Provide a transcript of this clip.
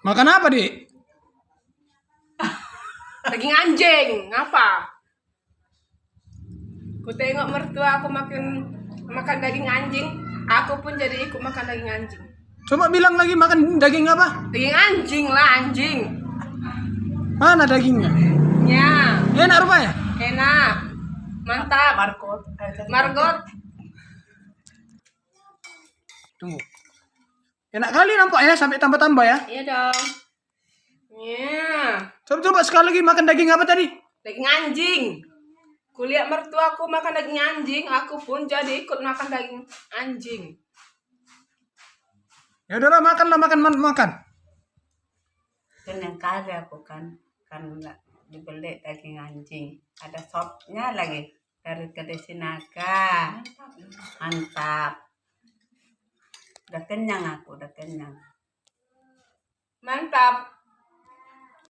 Makan apa, Dik? Daging anjing, ngapa? Ku tengok mertua aku makan daging anjing, aku pun jadi ikut makan daging anjing. Coba bilang lagi makan daging apa? Daging anjing lah, anjing. Mana dagingnya? Ya, Enak rupanya? enak. Mantap. Margot. Tunggu. Enak kali nampaknya sampai tambah-tambah ya. Iya dong. Ya, Coba sekali lagi makan daging apa tadi? daging anjing. Kulihat mertua aku makan daging anjing, aku pun jadi ikut makan daging anjing. Ya udahlah makan. Kan yang kali aku kan nggak dibeli daging anjing, ada sopnya lagi dari kedai Sinaga. Mantap. Udah kenyang aku, udah kenyang. Mantap.